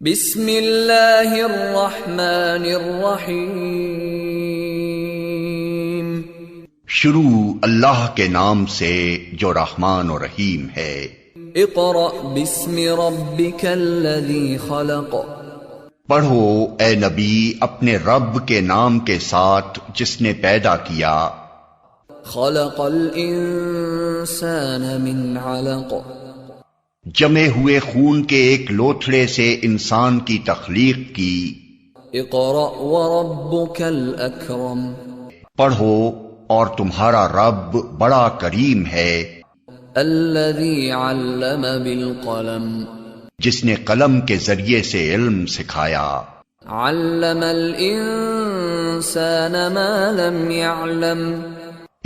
बिस्मिल्लाहिर्रहमानिर्रहीम। शुरू अल्लाह के नाम से जो रहमान और रहीम है। इक़रा बिस्मि रब्बिकल्लज़ी खलक़। पढ़ो ए नबी अपने रब के नाम के साथ जिसने पैदा किया। खलक़ल इंसान मिन अलक़। जमे हुए खून के एक लोथड़े से इंसान की तख्लीक की। इक़रा व रब्बुकल अकरम। पढ़ो और तुम्हारा रब बड़ा करीम है। अल्लज़ी अल्लम बिल क़लम। जिसने कलम के जरिए से इल्म सिखाया। अल्लमल इंसान मा लम यअलम।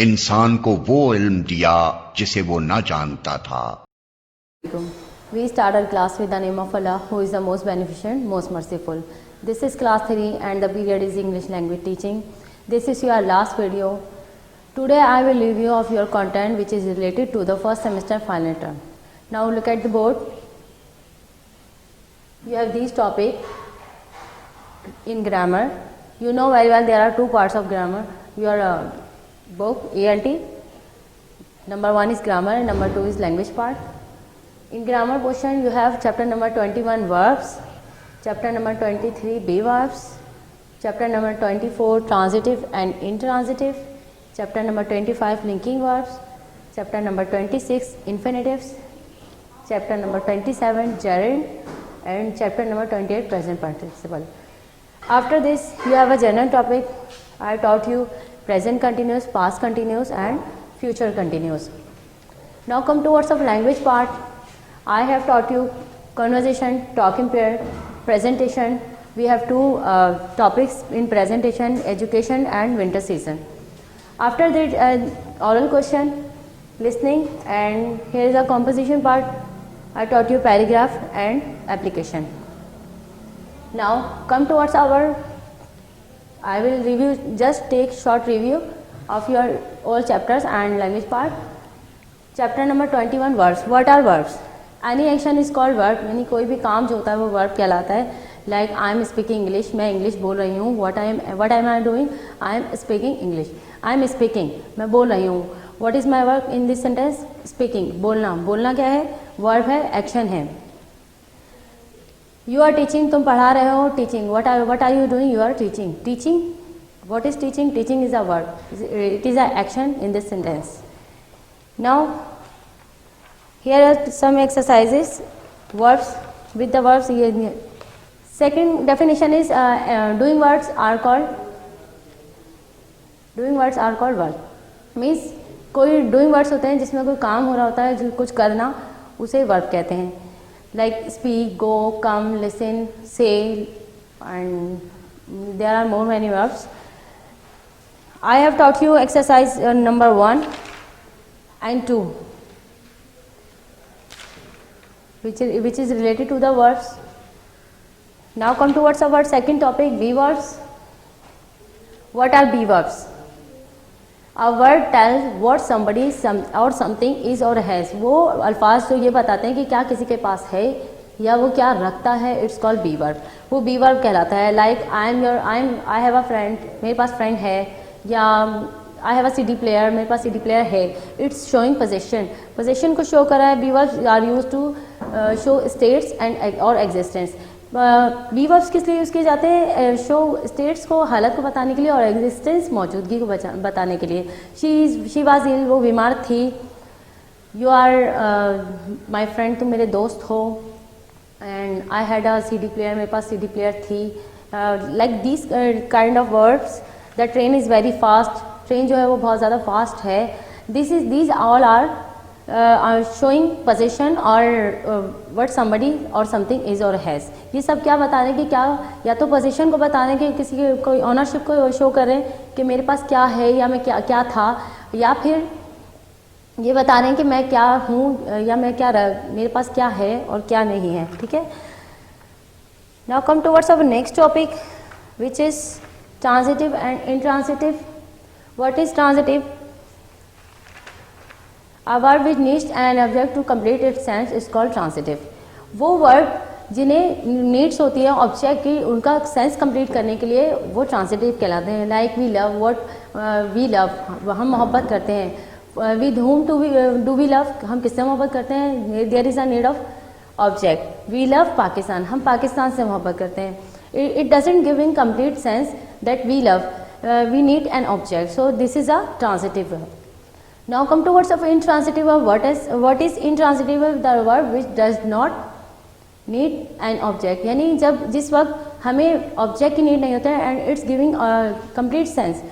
इंसान को वो इल्म दिया जिसे वो न जानता था। We start our class with the name of Allah, who is the most beneficent, most merciful. This is class 3 and the period is English language teaching. This is your last video. Today I will review of your content which is related to the first semester final term. Now look at the board. You have these topics in grammar. You know very well there are two parts of grammar. Your book ALT. Number 1 is grammar and number 2 is language part. In grammar portion you have chapter number 21 verbs, chapter number 23 be verbs, chapter number 24 transitive and intransitive, chapter number 25 linking verbs, chapter number 26 infinitives, chapter number 27 gerund and chapter number 28 present participle. After this you have a general topic. I taught you present continuous, past continuous and future continuous. Now come towards of language part. I have taught you conversation, talking pair, presentation. We have two topics in presentation, education and winter season. After that oral question, listening, and here is a composition part. I taught you paragraph and application. Now come towards I will review, just take short review of your all chapters and language part. Chapter number 21 verbs. What are verbs? Any action is called verb. यानी कोई भी काम जो होता है वो verb कहलाता है. Like I am speaking English. मैं English बोल रही हूँ. What am I doing? I am speaking English. I am speaking. मैं बोल रही हूँ. What is my verb in this sentence? Speaking. बोलना. बोलना क्या है? Verb है. Action है. You are teaching. तुम पढ़ा रहे हो. Teaching. What are you doing? You are teaching. Teaching. What is teaching? Teaching is a verb. It is an action in this sentence. Now here are some exercises, verbs with the verbs. Second definition is doing words are called verb. Means कोई doing words होते हैं जिसमें कोई काम हो रहा होता है, जो कुछ करना, उसे verb कहते हैं. Like speak, go, come, listen, say, and there are more many verbs. I have taught you exercise number 1 and 2. Which is related to the verbs. Now come towards our second topic, be verbs. What are be verbs? A word tells what somebody or something is or has. वो अल्फाज तो ये बताते हैं कि क्या किसी के पास है या वो क्या रखता है. It's called be verb. वो be verb कहलाता है. Like I have a friend. मेरे पास friend है. या I have a CD player. मेरे पास CD player है. It's showing possession. Possession को show कर रहा है. Be verbs are used to show states and or existence. Be verbs किस लिए यूज़ किए जाते हैं? शो स्टेट्स को, हालत को बताने के लिए, और एग्जिस्टेंस, मौजूदगी को बताने के लिए. She was ill. वो बीमार थी. You are my friend. तुम मेरे दोस्त हो. And I had a CD player. मेरे पास CD प्लेयर थी. Like this kind of words. The train is very fast. Train जो है वो बहुत ज़्यादा फास्ट है. these all are showing possession or what somebody or something is or has. ये सब क्या बता रहे हैं कि क्या, या तो पोजीशन को बता रहे हैं कि किसी की कोई ऑनरशिप को शो कर रहे हैं कि मेरे पास क्या है या मैं क्या था, या फिर ये बता रहे हैं कि मैं क्या हूँ या मैं क्या मेरे पास क्या है और क्या नहीं है. ठीक है. Now come towards our next topic which is transitive and intransitive. What is transitive? A verb which needs an object to complete its sense is called transitive. वो वर्ब जिन्हें नीड्स होती है ऑब्जेक्ट की, उनका सेंस कंप्लीट करने के लिए, वो ट्रांसिटिव कहलाते हैं। Like we love, what we love, हम मोहब्बत करते हैं। With whom do we love, हम किससे मोहब्बत करते हैं? There is a need of object. We love Pakistan, हम पाकिस्तान से मोहब्बत करते हैं। It doesn't giving complete sense that we love, we need an object, so this is a transitive verb. Now come to words of intransitive verb. What is intransitive verb? The verb which does not need an object, यानी जिस वक्त हमें object की need नहीं होता है and it's giving complete sense,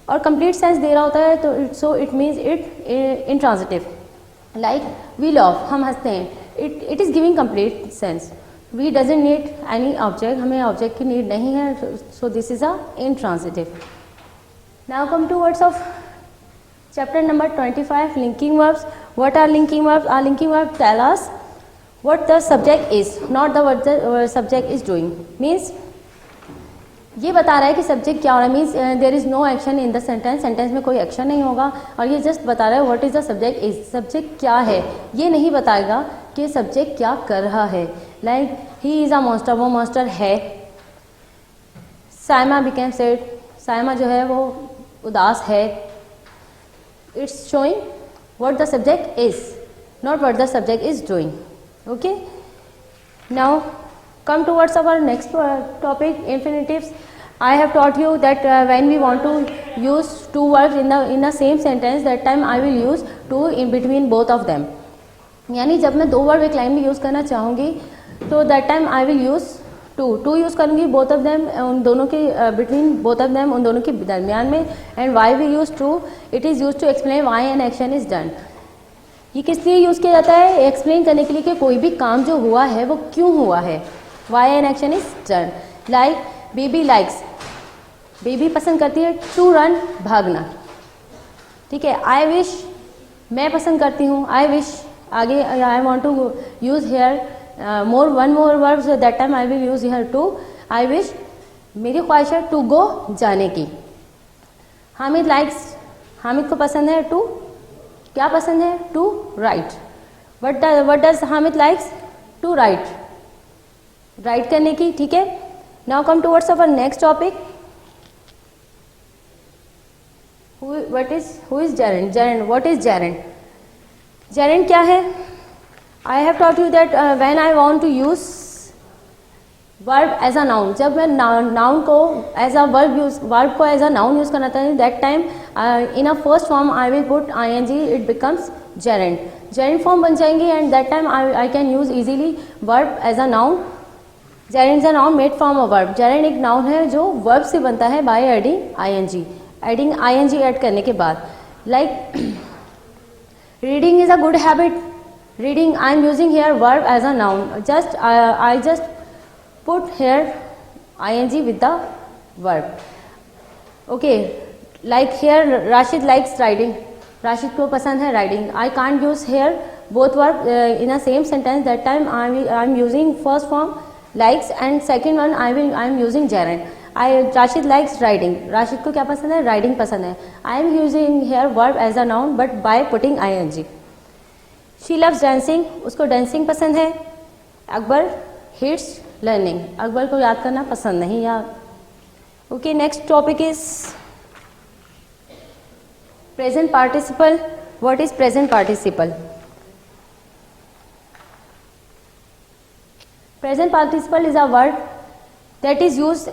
और complete sense दे रहा होता है, तो so it means it intransitive. Like we love, हम हंसते हैं, it is giving complete sense. We doesn't need any object, हमें ऑब्जेक्ट की नीड नहीं है, so this is a intransitive. Now come to words of chapter number 25, linking verbs. What are linking verbs? Our linking verbs tell us what the subject is, not the what the subject is doing. Means ये बता रहा है कि subject क्या हो रहा है। Means there is no action in the sentence, sentence में कोई एक्शन नहीं होगा, और ये जस्ट बता रहा है what is the subject is, subject क्या है। ये नहीं बताएगा कि सब्जेक्ट क्या कर रहा है। Like he is a monster, वो मॉन्स्टर है। साइमा बिकेम सैड, साइमा जो है वो उदास है। It's showing what the subject is, not what the subject is doing. Okay. Now come towards our next topic, infinitives. I have taught you that when we want to use two verbs in the same sentence, that time I will use to in between both of them. यानी जब मैं दो verb एक line में use करना चाहूँगी, तो that time I will use two use करूँगी, बोथ ऑफ देम, उन दोनों के बिटवीन बोथ ऑफ देम, उन दोनों के दरमियान में। And why we use to, it is use to explain why an action is done. ये किस लिए यूज़ किया जाता है? एक्सप्लेन करने के लिए कि कोई भी काम जो हुआ है वो क्यों हुआ है। Why an action is done. Like baby likes, baby पसंद करती है टू रन, भागना। ठीक है। आई विश, मैं पसंद करती हूँ। आई विश, आगे I want to use here one more verb, so that time I will use here to. I wish, मेरी ख्वाहिश है to go, जाने की। हामिद likes, हामिद को पसंद है to, क्या पसंद है? to write. What does Hamid likes? to write, write करने की। ठीक है। Now come towards our next topic. Who is gerund? Gerund, what is gerund? Gerund क्या है? I have taught you that when I want to use verb as a noun, जब मैं noun को as a verb को as a noun use करना चाहती हूँ, that time in a first form I will put ing, it becomes gerund. Gerund form बन जाएंगी, and that time I can use easily verb as a noun. Gerund is a noun made from a verb. Gerund एक noun है जो verb से बनता है by adding ing add करने के बाद। Like reading is a good habit. Reading, I am using here verb as a noun. I just put here ing with the verb. Okay. Like here, Rashid likes riding. Rashid को पसंद है riding. I can't use here both verb in a same sentence. That time I am using first form likes, and second one I am using gerund. Rashid likes riding. Rashid को क्या पसंद है? Riding पसंद है. I am using here verb as a noun, but by putting ing. She loves dancing, उसको dancing पसंद है। Akbar hates learning, Akbar को याद करना पसंद नहीं यार। Okay, next topic is present participle. What is present participle? Present participle is a word that is used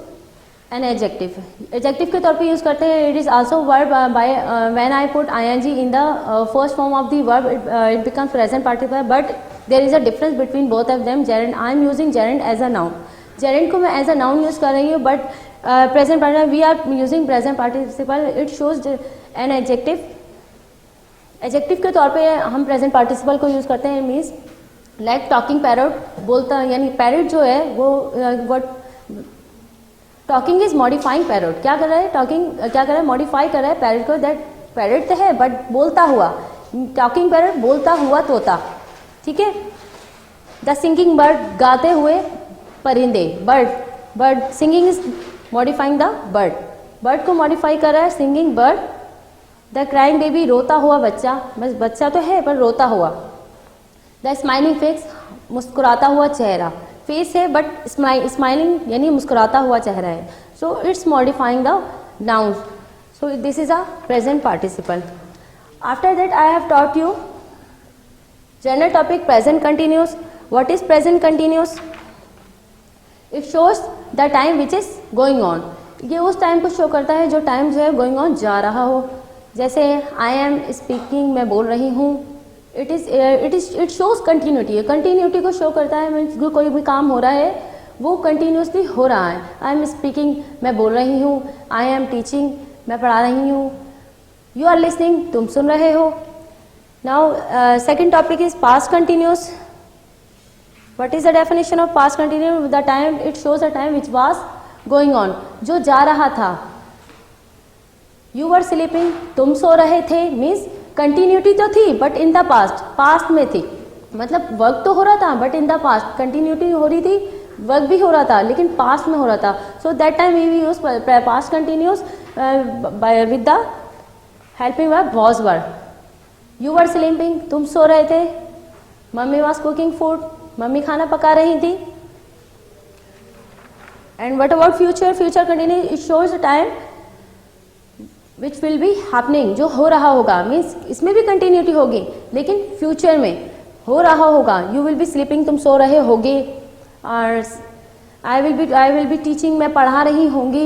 an adjective, adjective के तौर पे यूज करते हैं. It is also verb by when I put ing in the first form of the verb it becomes present participle, but there is a difference between both of them. Gerund, I am using gerund as a noun. Gerund को मैं as a noun use कर रही हूँ, but present participle we are using present participle. It shows an adjective. Adjective के तौर पे हम present participle को यूज करते हैं. मीन्स लाइक टॉकिंग पैरट, बोलता, यानी पैरट जो है वो टॉकिंग इज मॉडिफाइंग पैरट. क्या कर रहा है? टॉकिंग क्या कर रहा है? मॉडिफाई कर रहा है पैरट को. दैट पैरट तो है बट बोलता हुआ. टॉकिंग पैरट, बोलता हुआ तोता. ठीक है. द सिंगिंग बर्ड, गाते हुए परिंदे. Bird singing is modifying the bird. Bird को मॉडिफाई कर रहा है singing bird. The crying baby, रोता हुआ बच्चा. बस बच्चा तो है पर रोता हुआ. द स्माइलिंग फेस, मुस्कुराता हुआ चेहरा. फेस है बट स्माइलिंग यानी मुस्कुराता हुआ चेहरा है. So it's modifying the nouns. So this is a present participle. After that I have taught you general topic present continuous. What is present continuous? It shows the time which is going on. ये उस time को show करता है जो time जो है going on जा रहा हो. जैसे आई एम स्पीकिंग, मैं बोल रही हूँ. It shows continuity. कंटिन्यूटी को शो करता है. मीन्स जो कोई भी काम हो रहा है वो कंटिन्यूसली हो रहा है. आई एम स्पीकिंग, मैं बोल रही हूँ. आई एम टीचिंग, मैं पढ़ा रही हूँ. यू आर लिसनिंग, तुम सुन रहे हो. Now second topic is past continuous. What is the definition of past continuous? The time it shows a time which was going on, जो जा रहा था. यू वर स्लीपिंग, तुम सो रहे थे. मीन्स कंटिन्यूटी तो थी but in the past, past में थी. मतलब वर्क तो हो रहा था but in the past continuity हो रही थी, वर्क भी हो रहा था लेकिन पास्ट में हो रहा था. So that time we use past continuous with the helping verb was were. You were sleeping, तुम सो रहे थे. Mummy was cooking food, mummy खाना पका रही थी. And what about future? Future continuous, it shows the time which will be happening, जो हो रहा होगा. मीन्स इसमें भी कंटिन्यूटी होगी लेकिन फ्यूचर में हो रहा होगा. यू विल बी स्लीपिंग, तुम सो रहे होगे. और आई विल बी टीचिंग, मैं पढ़ा रही होंगी.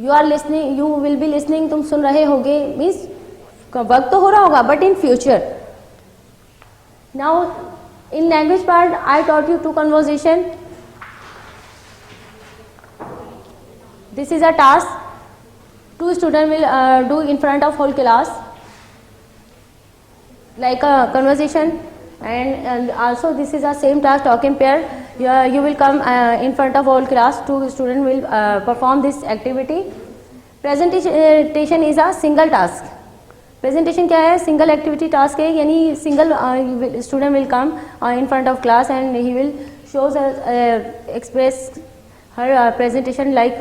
You are listening, you will be listening, तुम सुन रहे होगे. मीन्स वर्क तो हो रहा होगा but in future. Now in language part I taught you to conversation. This is a task two students will do in front of whole class like a conversation, and also this is a same task, talk in pair. You will come in front of whole class, two students will perform this activity. Presentation is a single task. Presentation क्या है? single activity task है, यानी single student will come in front of class and he will shows express her presentation. Like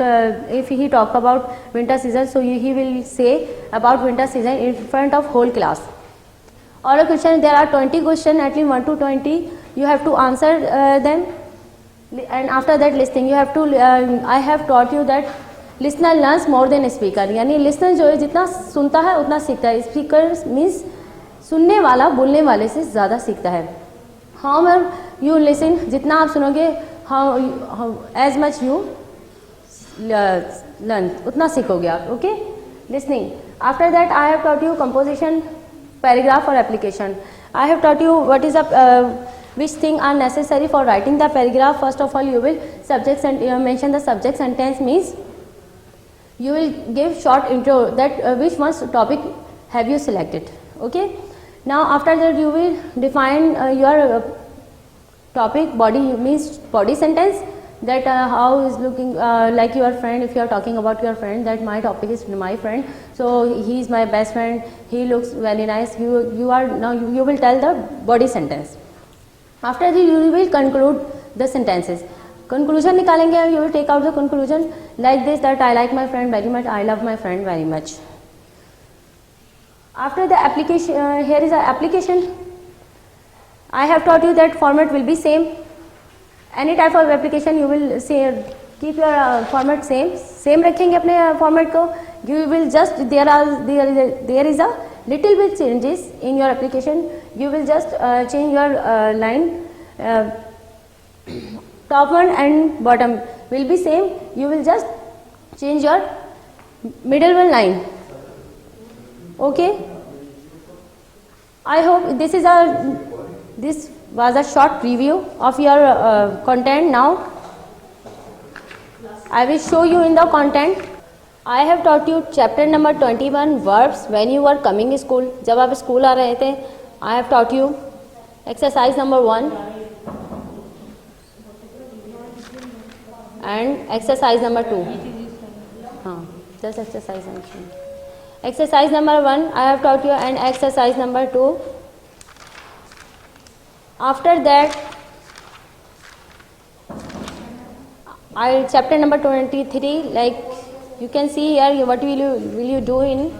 if he talk about winter season, so he will say about winter season in front of whole class. Oral question, there are 20 questions, at least 1 to 20. You have to answer them, and after that listening you have to I have taught you that listener learns more than speaker. यानी listener जो है जितना सुनता है उतना सीखता है. Speaker means सुनने वाला बोलने वाले से ज़्यादा सीखता है. However you listen, जितना आप सुनोगे how as much you learn, उतना सीखोगे आप. Okay, listening. After that I have taught you composition, paragraph or application. I have taught you what is which thing are necessary for writing the paragraph. First of all you will mention the subject sentence. Means you will give short intro that which one topic have you selected. Okay, now after that you will define your topic. Body means body sentence, that how is looking like your friend. If you are talking about your friend, that my topic is my friend, so he is my best friend, he looks very nice. You are now you will tell the body sentence. After that you will conclude the sentences. Conclusion निकालेंगे. You will take out the conclusion like this, that I like my friend very much, I love my friend very much. After the application, here is the application. I have taught you that format will be same. Any type of application you will say keep your format same रखेंगे अपने format को. You will just there is a little bit changes in your application. You will just change your line. Top one and bottom will be same. You will just change your middle one line. Okay, I hope this was a short review of your content. Now I will show you in the content. I have taught you chapter number 21 verbs when you were coming school. जब आप school आ रहे थे. I have taught you exercise number 1 and exercise number 2. Just exercise number 2. Exercise number 1 I have taught you, and exercise number 2. After that chapter number 23, like you can see here, what will you do in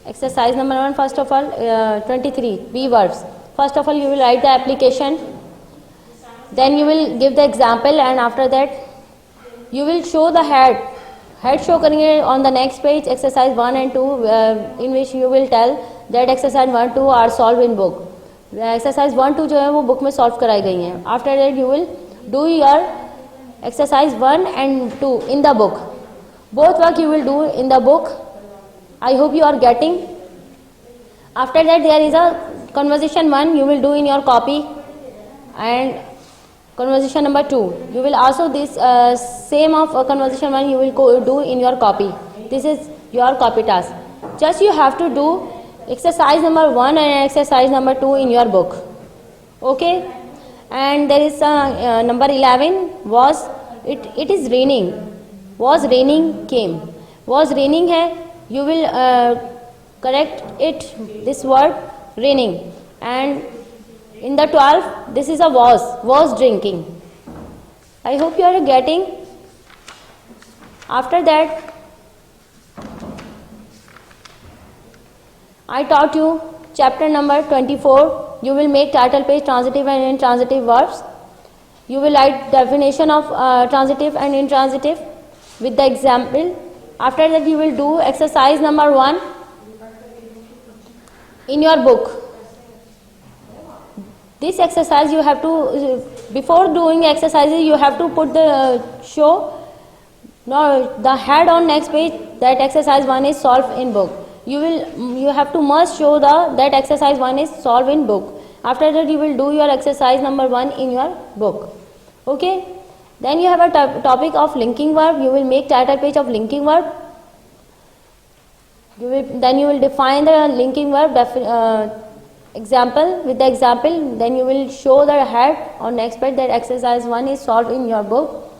exercise number 1. First of all 23 B verbs. First of all you will write the application. Then you will give the example, and after that you will show the head show करेंगे on the next page exercise 1 and 2 in which you will tell that exercise 1 2 are solved in book. Exercise 1 2 जो है वो book में solve कराई गई हैं. After that you will do your exercise 1 and 2 in the book. Both work you will do in the book. I hope you are getting. After that there is a conversation 1 you will do in your copy, and conversation number 2 you will also this same of conversation 1 you will do in your copy. This is your copy task. Just you have to do exercise number 1 and exercise number 2 in your book. Okay. And there is number 11 was it is raining. Was raining came. Was raining है, you will correct it this word raining. And in the 12 this is a was drinking. I hope you are getting. After that I taught you chapter number 24. You will make title page transitive and intransitive verbs. You will write definition of transitive and intransitive with the example. After that you will do exercise number 1 in your book. This exercise you have to, before doing exercises you have to put the show the head on next page that exercise 1 is solved in book. You have to must show that exercise 1 is solved in book. After that you will do your exercise number 1 in your book. Okay. Then you have a topic of linking verb. You will make title page of linking verb. Then you will define the linking verb example with the example. Then you will show the head on next page that exercise 1 is solved in your book.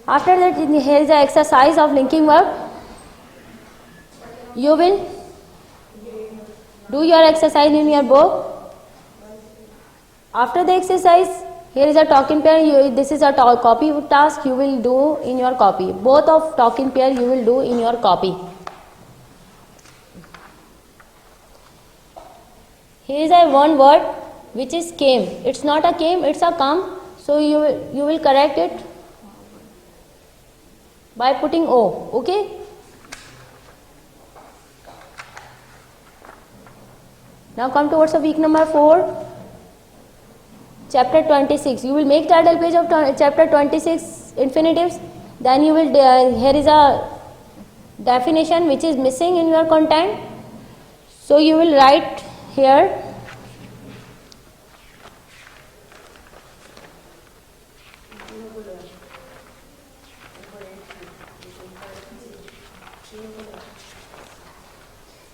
After that here is the exercise of linking verb. You will do your exercise in your book. After the exercise here is a talking pair. This is a copy task you will do in your copy. Both of talking pair you will do in your copy. Here is a one word which is came. It's not a came, it's a come. So you will correct it by putting O. Okay. Now come towards the week number 4. Chapter 26. You will make title page of chapter 26 infinitives. Then you will here is a definition which is missing in your content. So you will write here.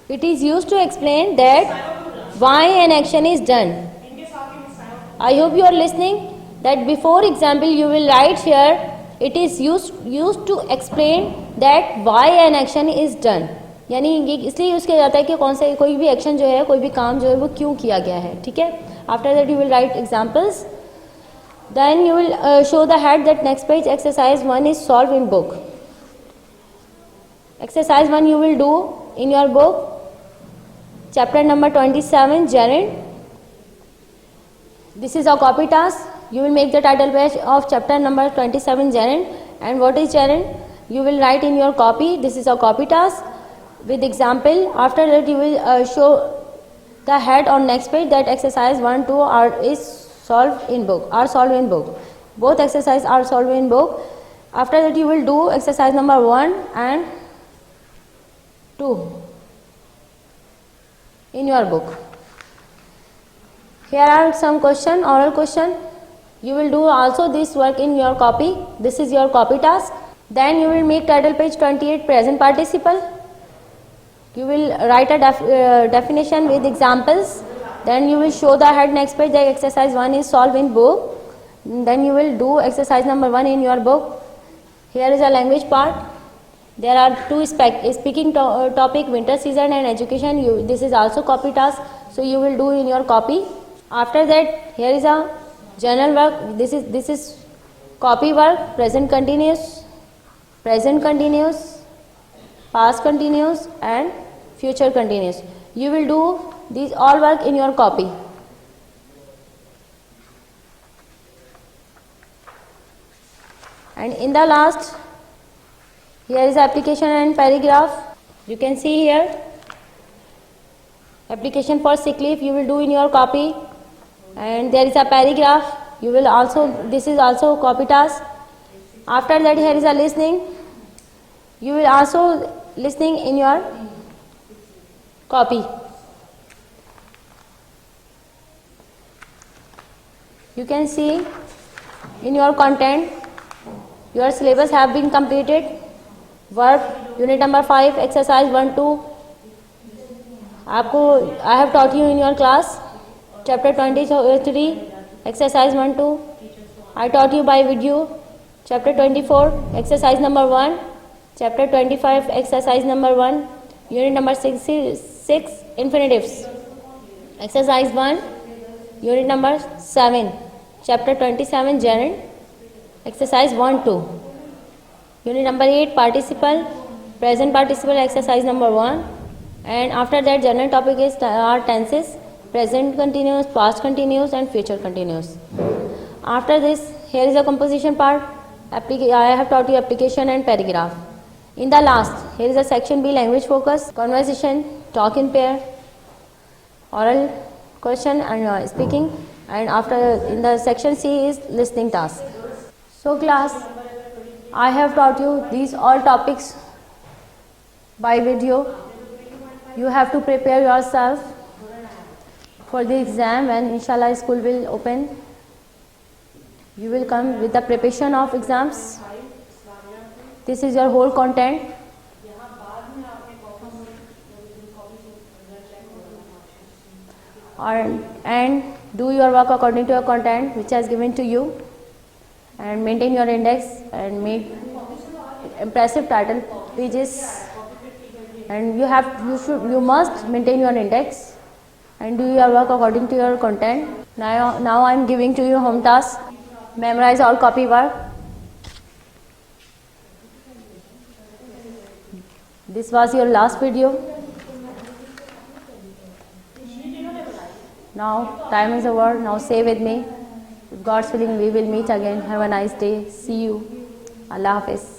It is used to explain that why an action is done. I hope you are listening. That before example you will write here. It is used to explain that why an action is done. यानी ये इसलिए use किया जाता है कि कौन सा कोई भी एक्शन जो है, कोई भी काम जो है वो क्यों किया गया है. ठीक है. After that you will write examples. Then you will show the head that next page exercise 1 is solved in book. Exercise 1 you will do in your book. Chapter number 27 gerund. This is a copy task. You will make the title page of chapter number 27 gerund. And what is gerund? You will write in your copy. This is a copy task with example. After that you will show the head on next page that exercise 1 2 is solved in book. Are solved in book. Both exercises are solved in book. After that you will do exercise number 1 and 2 in your book. Here are some question, oral question. You will do also this work in your copy. This is your copy task. Then you will make title page 28 present participle. You will write a definition with examples. Then you will show the head next page that exercise 1 is solved in book. Then you will do exercise number 1 in your book. Here is a language part. There are two speaking topic, winter season and education. This is also copy task. So you will do in your copy. After that here is a general work. This is copy work. Present continuous, past continuous and future continuous. You will do these all work in your copy. And in the last, here is application and paragraph. You can see here, application for sick leave you will do in your copy, and there is a paragraph. You will also, this is also copy task. After that, here is a listening. You will also listening in your copy. You can see in your content, your syllabus have been completed. Verb, unit number 5, exercise 1-2. आपको I have taught you in your class, chapter 23, exercise 1-2. I taught you by video, chapter 24, exercise number 1, chapter 25, exercise number 1, unit number 6, infinitives. Exercise 1, unit number 7, chapter 27, gerund. Exercise 1-2. Unit number 8, participle, present participle, exercise number 1. And after that, general topic is our tenses, present continuous, past continuous, and future continuous. After this, here is a composition part. I have taught you application and paragraph. In the last, here is a section B, language focus, conversation, talk in pair, oral question and speaking. And after, in the section C is listening task. So class, I have taught you these all topics by video. You have to prepare yourself for the exam, and inshallah school will open. You will come with the preparation of exams. This is your whole content. And do your work according to your content which has given to you, and maintain your index and make impressive title pages. And you must maintain your index and do your work according to your content. Now I am giving to you home task. Memorize all copy work. This was your last video. Now time is over. Now say with me. With God's willing, we will meet again. Have a nice day. See you. Allah Hafiz.